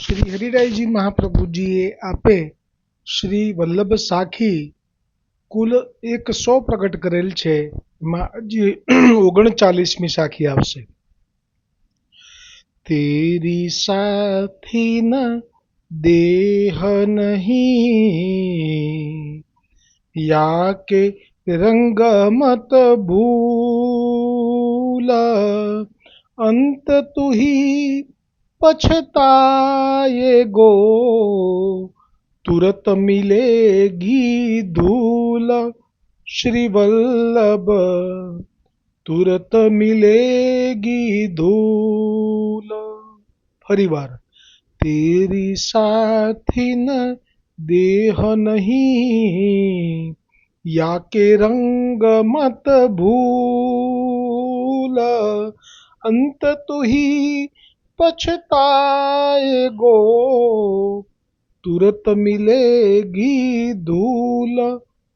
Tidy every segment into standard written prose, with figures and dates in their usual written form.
શ્રી હરિરાયજી મહાપ્રભુજીએ આપે શ્રી વલ્લભ સાખી કુલ 100 પ્રગટ કરેલ છે. એમાં હજી 39મી સાખી આવશે. તેરી સાથી ન દેહ નહીં, યા કે રંગ મત ભૂલ, અંત તુહી पछताएगो, तुरत मिलेगी धूल श्री वल्लभ, तुरत मिलेगी धूल. फरीवार तेरी साथी न देह नहीं, या के रंग मत भूल, अंत तुही पछताएगो, तुरत मिलेगी धूल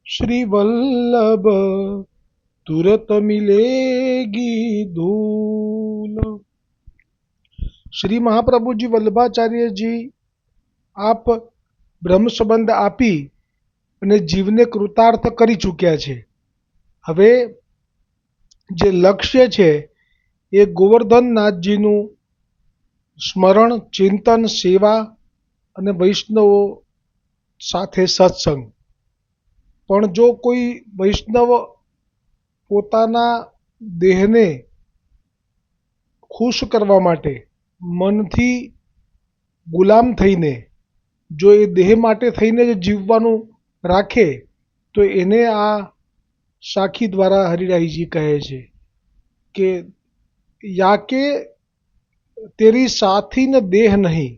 श्री वल्लभ, तुरत मिलेगी धूल. શ્રી મહાપ્રભુજી વલ્લભાચાર્યજી આપ બ્રહ્મ સંબંધ આપી અને જીવને કૃતાર્થ કરી ચૂક્યા છે. હવે જે લક્ષ્ય છે એ ગોવર્ધનનાથજીનું સ્મરણ, ચિંતન, સેવા અને વૈષ્ણવો સાથે સત્સંગ. પણ જો કોઈ વૈષ્ણવ પોતાના દેહને ખુશ કરવા માટે મનથી ગુલામ થઈને જો એ દેહ માટે થઈને જ જીવવાનું રાખે તો એને આ સાખી દ્વારા હરિરાયજી કહે છે કે યા કે તેરી સાથી ને દેહ નહીં,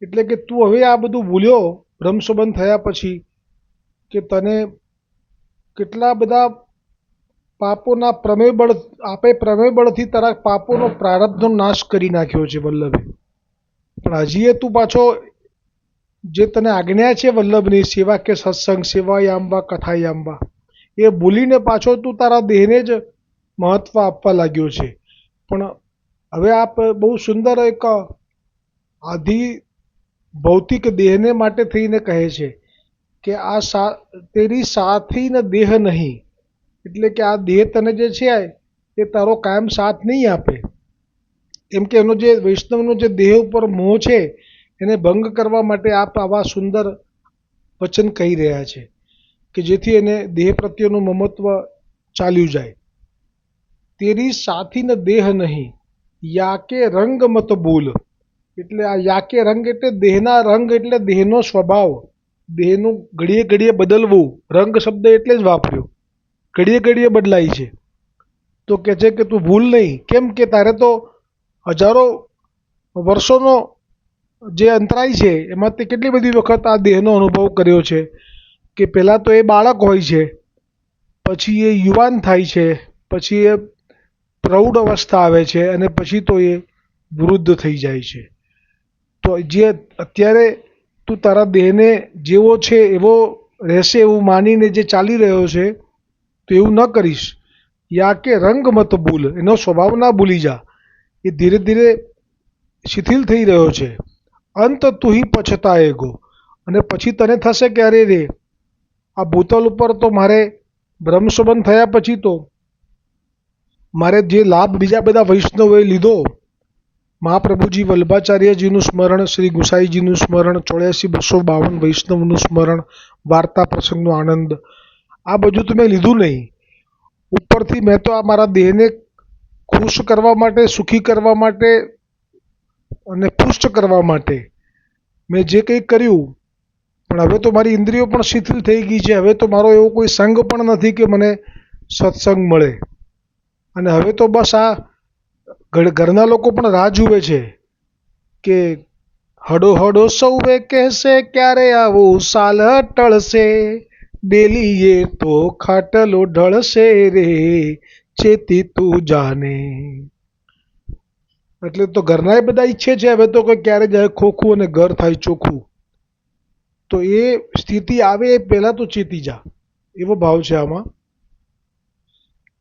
એટલે કે તું હવે આ બધું ભૂલ્યો બ્રહ્મ સંબંધ થયા પછી કે તને કેટલા બધા પાપોના પ્રમેય બળ આપે, પ્રમેય બળથી તારા પાપોનો પ્રારબ્ધનો નાશ કરી નાખ્યો છે વલ્લભે. પણ હજી તું પાછો જે તને આજ્ઞા છે વલ્લભની સેવા કે સત્સંગ, સેવાયાંબા કથાયાંબા, એ ભૂલીને પાછો તું તારા દેહને જ મહત્વ આપવા લાગ્યો છે. પણ હવે આપ બહુ સુંદર એક આધિ ભૌતિક દેહને માટે થઈને કહે છે કે આ તેરી સાથી ને દેહ નહીં, એટલે કે આ દેહ તને જે છે એ તારો કાયમ સાથ નહીં આપે. કેમ કે એનો જે વૈષ્ણવનો જે દેહ ઉપર મોહ છે એને ભંગ કરવા માટે આપ આવા સુંદર વચન કહી રહ્યા છે કે જેથી એને દેહ પ્રત્યેનું મમત્વ ચાલ્યું જાય. તેરી સાથી ને દેહ નહીં, યા કે રંગ મત ભૂલ, એટલે આ યા કે રંગ એટલે દેહના રંગ, એટલે દેહનો સ્વભાવ, દેહનું ઘડીએ ઘડીએ બદલવું. રંગ શબ્દ એટલે જ વાપર્યો, ઘડીએ ઘડીએ બદલાય છે. તો કહે છે કે તું ભૂલ નહીં. કેમ કે તારે તો હજારો વર્ષોનો જે અંતરાય છે એમાં તે કેટલી બધી વખત આ દેહનો અનુભવ કર્યો છે કે પહેલાં તો એ બાળક હોય છે, પછી એ યુવાન થાય છે, પછી એ પ્રૌઢ અવસ્થા આવે છે અને પછી તો એ વૃદ્ધ થઈ જાય છે. તો જે અત્યારે તું તારા દેહને જેવો છે એવો રહેશે એવું માનીને જે ચાલી રહ્યો છે તો એવું ન કરીશ. યા કે રંગ મત ભૂલ, એનો સ્વભાવ ના ભૂલી જા, એ ધીરે ધીરે શિથિલ થઈ રહ્યો છે. અંત તુહી પછતાએગો, અને પછી તને થશે કે અરે રે આ ભૂતલ ઉપર તો મારે બ્રહ્મ સંબંધ થયા પછી તો મારે જે લાભ બીજા બધા વૈષ્ણવોએ લીધો, મહાપ્રભુજી વલ્લભાચાર્યજીનું સ્મરણ, શ્રી ગુસાઈજીનું સ્મરણ, 84,252 વૈષ્ણવનું સ્મરણ, વાર્તા પ્રસંગનો આનંદ, આ બધું તો મેં લીધું નહીં. ઉપરથી મેં તો આ મારા દેહને ખુશ કરવા માટે, સુખી કરવા માટે અને પુષ્ટ કરવા માટે મેં જે કંઈ કર્યું, પણ હવે તો મારી ઇન્દ્રિયો પણ શિથિલ થઈ ગઈ છે. હવે તો મારો એવો કોઈ સંગ પણ નથી કે મને સત્સંગ મળે. અને હવે તો બસ આ ઘરના લોકો પણ રાહ જુએ છે કે હડો હડો સૌવે કહેશે ક્યારે આવું સાલ ટળશે, ડેલીએ તો ખાટલો ઢળશે રે, ચેતી તું જાને. એટલે તો ઘરના બધા ઈચ્છે છે હવે તો કે ક્યારે જાય ખોખું અને ઘર થાય ચોખ્ખું. તો એ સ્થિતિ આવે એ પહેલાં તો ચેતી જા, એવો ભાવ છે આમાં.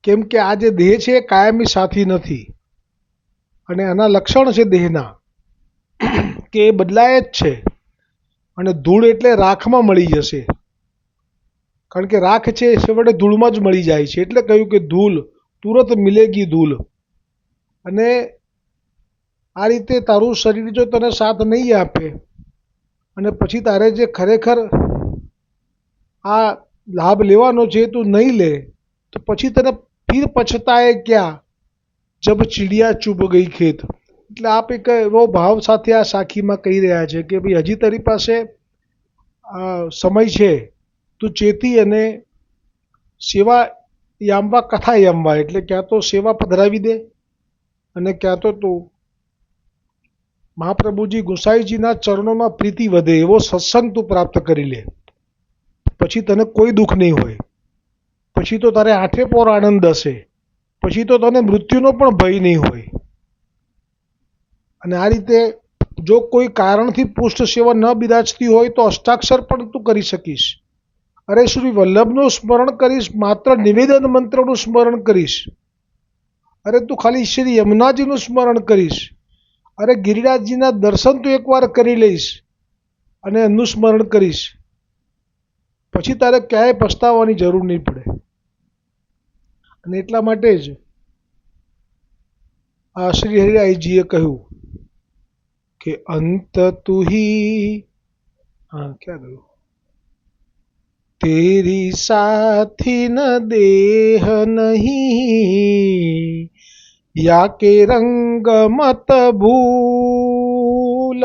કેમ કે આ જે દેહ છે એ કાયમી સાથી નથી અને આના લક્ષણ છે દેહના કે એ બદલાય જ છે અને ધૂળ એટલે રાખમાં મળી જશે, કારણ કે રાખ છે એ છેવટે ધૂળમાં જ મળી જાય છે. એટલે કહ્યું કે ધૂલ તુરત મિલેગી ધૂલ. અને આ રીતે તારું શરીર જો તને સાથ નહીં આપે અને પછી તારે જે ખરેખર આ લાભ લેવાનો છે તું નહીં લે તો પછી તને ફિર પછતાએ ક્યાં જબ ચીડિયા ચુભ ગઈ ખેત. એટલે આપ એક એવો ભાવ સાથે આ સાખીમાં કહી રહ્યા છે કે ભાઈ હજી તારી પાસે સમય છે, તું ચેતી અને સેવા યામવા કથા યામવા, એટલે ક્યાં તો સેવા પધરાવી દે અને ક્યાં તો તું મહાપ્રભુજી ગુસાઈજીના ચરણોમાં પ્રીતિ વધે એવો સત્સંગ તું પ્રાપ્ત કરી લે. પછી તને કોઈ દુઃખ નહીં હોય, પછી તો તારે આઠે પોર આનંદ હશે, પછી તો તને મૃત્યુનો પણ ભય નહીં હોય. અને આ રીતે જો કોઈ કારણથી પૃષ્ઠ સેવા ન બિરાજતી હોય તો અષ્ટાક્ષર પણ તું કરી શકીશ. અરે શ્રી વલ્લભનું સ્મરણ કરીશ, માત્ર નિવેદન મંત્રનું સ્મરણ કરીશ. અરે તું ખાલી શ્રી યમુનાજીનું સ્મરણ કરીશ. અરે ગિરિરાજજીના દર્શન તું એકવાર કરી લઈશ અને એમનું સ્મરણ કરીશ, પછી તારે ક્યાંય પછતાવાની જરૂર નહીં પડે. અને એટલા માટે જ આ શ્રી હરિરાયજીએ કહ્યું કે અંત તુહી, ક્યાં ગયું, તેરી સાથી ન દેહ નહીં યા કે રંગ મત ભૂલ,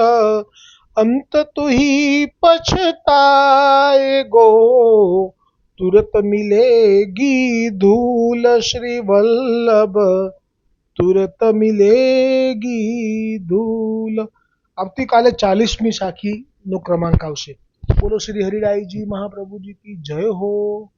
અંત તુહી પછતાएगो तुरत मिलेगी धूल. श्री वल्लभ तुरत मिलेगी धूल. આવતીકાલે 40મી સાખીનો ક્રમાંક આવશે. બોલો શ્રી હરિરાયજી મહાપ્રભુજી કી જય હો.